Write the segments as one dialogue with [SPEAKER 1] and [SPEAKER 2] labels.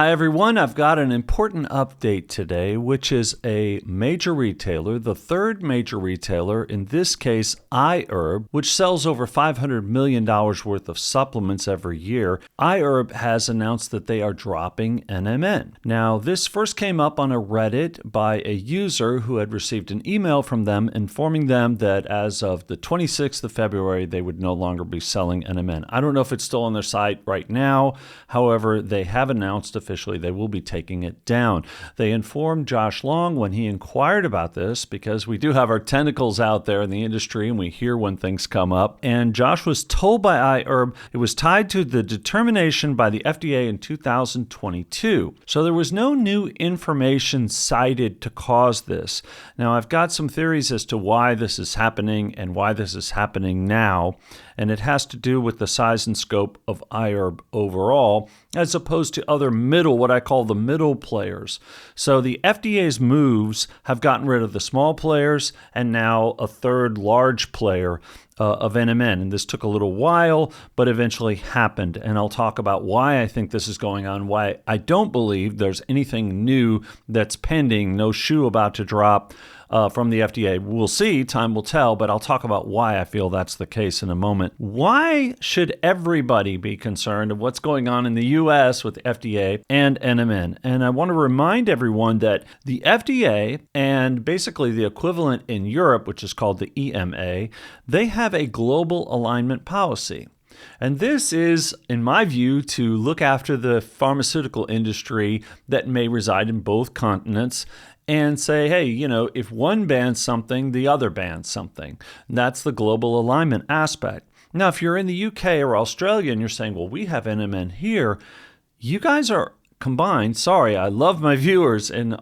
[SPEAKER 1] Hi everyone, I've got an important update today, which is a major retailer, the third major retailer, in this case iHerb, which sells over $500 million worth of supplements every year. iHerb has announced that they are dropping NMN. Now, this first came up on a Reddit by a user who had received an email from them informing them that as of the 26th of February, they would no longer be selling NMN. I don't know if it's still on their site right now. However, they have announced officially they will be taking it down. They informed Josh Long when he inquired about this, because we do have our tentacles out there in the industry and we hear when things come up. And Josh was told by iHerb it was tied to the determination by the FDA in 2022. So there was no new information cited to cause this. Now, I've got some theories as to why this is happening and why this is happening now. And it has to do with the size and scope of iHerb overall, as opposed to other what I call the middle players. So the FDA's moves have gotten rid of the small players and now a third large player of NMN. And this took a little while, but eventually happened. And I'll talk about why I think this is going on, why I don't believe there's anything new that's pending, no shoe about to drop from the FDA. We'll see, time will tell, but I'll talk about why I feel that's the case in a moment. Why should everybody be concerned of what's going on in the US with FDA and NMN? And I want to remind everyone that the FDA and basically the equivalent in Europe, which is called the EMA, they have a global alignment policy. And this is, in my view, to look after the pharmaceutical industry that may reside in both continents and say, hey, if one bans something, the other bans something. And that's the global alignment aspect. Now, if you're in the UK or Australia and you're saying, well, we have NMN here, you guys are combined. Sorry, I love my viewers in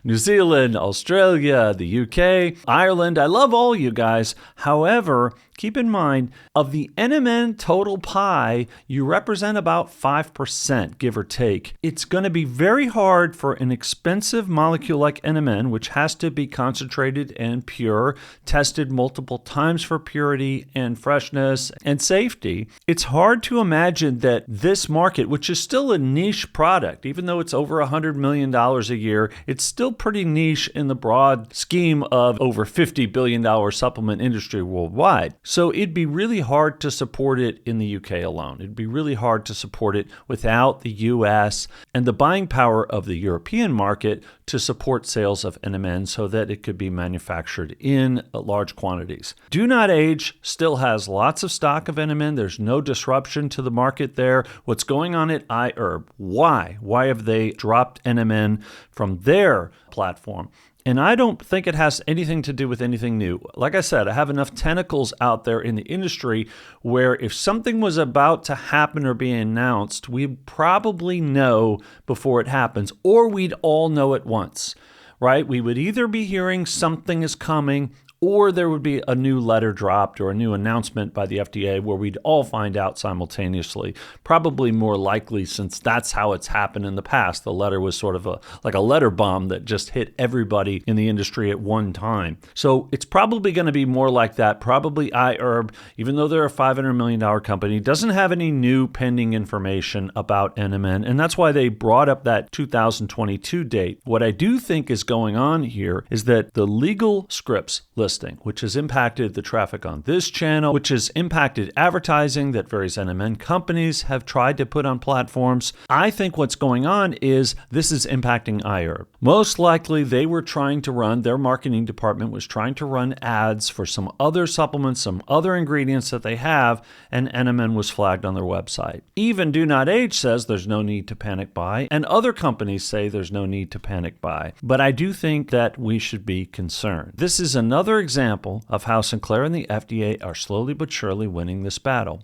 [SPEAKER 1] New Zealand, Australia, the UK, Ireland. I love all you guys. However, keep in mind, of the NMN total pie, you represent about 5%, give or take. It's going to be very hard for an expensive molecule like NMN, which has to be concentrated and pure, tested multiple times for purity and freshness and safety. It's hard to imagine that this market, which is still a niche product, even though it's over $100 million a year, it's still pretty niche in the broad scheme of over $50 billion supplement industry worldwide. So it'd be really hard to support it in the UK alone. It'd be really hard to support it without the US and the buying power of the European market to support sales of NMN so that it could be manufactured in large quantities. Do Not Age still has lots of stock of NMN. There's no disruption to the market there. What's going on at iHerb? Why? Why have they dropped NMN from their platform? And I don't think it has anything to do with anything new. Like I said, I have enough tentacles out there in the industry where if something was about to happen or be announced, we'd probably know before it happens, or we'd all know at once, right? We would either be hearing something is coming, or there would be a new letter dropped or a new announcement by the FDA where we'd all find out simultaneously. Probably more likely, since that's how it's happened in the past. The letter was sort of like a letter bomb that just hit everybody in the industry at one time. So it's probably going to be more like that. Probably iHerb, even though they're a $500 million company, doesn't have any new pending information about NMN. And that's why they brought up that 2022 date. What I do think is going on here is that the legal scripts listing, which has impacted the traffic on this channel, which has impacted advertising that various NMN companies have tried to put on platforms. I think what's going on is this is impacting iHerb. Most likely they were trying to run, their marketing department was trying to run ads for some other supplements, some other ingredients that they have, and NMN was flagged on their website. Even Do Not Age says there's no need to panic buy, and other companies say there's no need to panic buy. But I do think that we should be concerned. This is another example of how Sinclair and the FDA are slowly but surely winning this battle.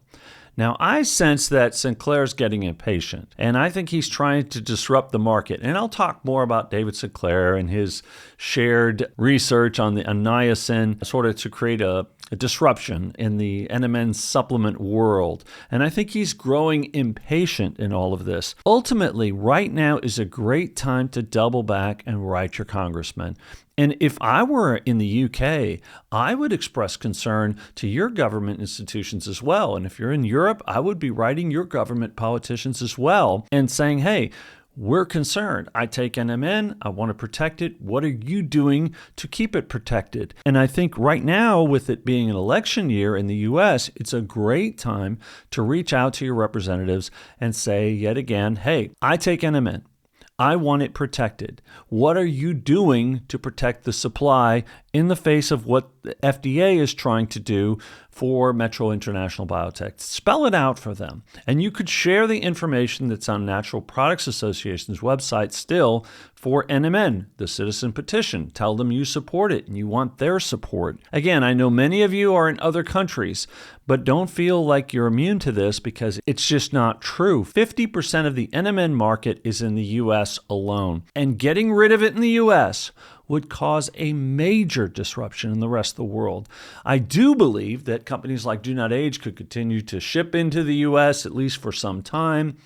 [SPEAKER 1] Now, I sense that Sinclair's getting impatient, and I think he's trying to disrupt the market. And I'll talk more about David Sinclair and his shared research on the niacin, sort of to create a disruption in the NMN supplement world. And I think he's growing impatient in all of this. Ultimately, right now is a great time to double back and write your congressman. And if I were in the UK, I would express concern to your government institutions as well. And if you're in Europe, I would be writing your government politicians as well and saying, hey, we're concerned. I take NMN. I want to protect it. What are you doing to keep it protected? And I think right now, with it being an election year in the U.S., it's a great time to reach out to your representatives and say yet again, hey, I take NMN. I want it protected. What are you doing to protect the supply in the face of what the FDA is trying to do for Metro International Biotech? Spell it out for them. And you could share the information that's on Natural Products Association's website still for NMN, the citizen petition. Tell them you support it and you want their support. Again, I know many of you are in other countries, but don't feel like you're immune to this because it's just not true. 50% of the NMN market is in the U.S. alone. And getting rid of it in the U.S. would cause a major disruption in the rest of the world. I do believe that companies like Do Not Age could continue to ship into the U.S., at least for some time,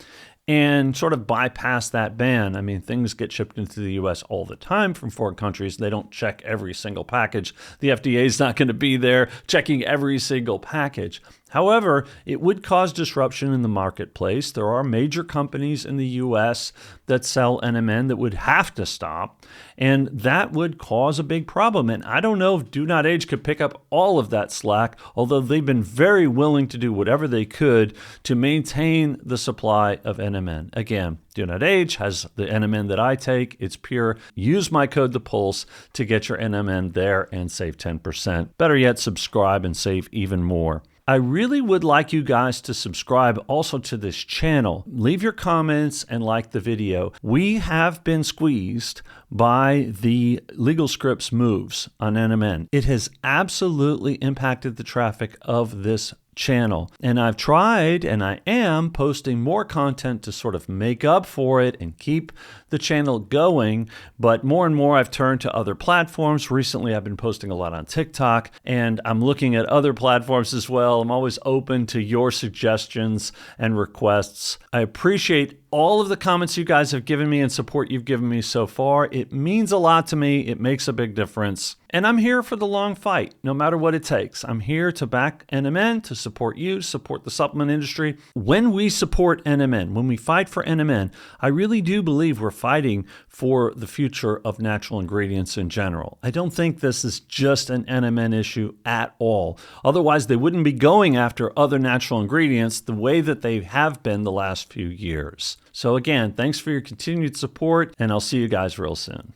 [SPEAKER 1] and sort of bypass that ban. I mean, things get shipped into the U.S. all the time from foreign countries. They don't check every single package. The FDA is not going to be there checking every single package. However, it would cause disruption in the marketplace. There are major companies in the U.S. that sell NMN that would have to stop, and that would cause a big problem. And I don't know if Do Not Age could pick up all of that slack, although they've been very willing to do whatever they could to maintain the supply of NMN. Again, Do Not Age has the NMN that I take. It's pure. Use my code THEPULSE to get your NMN there and save 10%. Better yet, subscribe and save even more. I really would like you guys to subscribe also to this channel. Leave your comments and like the video. We have been squeezed by the legal scripts moves on NMN. It has absolutely impacted the traffic of this channel. And I've tried, and I am posting more content to sort of make up for it and keep the channel going. But more and more I've turned to other platforms. Recently, I've been posting a lot on TikTok, and I'm looking at other platforms as well. I'm always open to your suggestions and requests. I appreciate all of the comments you guys have given me and support you've given me so far. It means a lot to me. It makes a big difference. And I'm here for the long fight, no matter what it takes. I'm here to back NMN, to support you, support the supplement industry. When we support NMN, when we fight for NMN, I really do believe we're fighting for the future of natural ingredients in general. I don't think this is just an NMN issue at all. Otherwise, they wouldn't be going after other natural ingredients the way that they have been the last few years. So again, thanks for your continued support, and I'll see you guys real soon.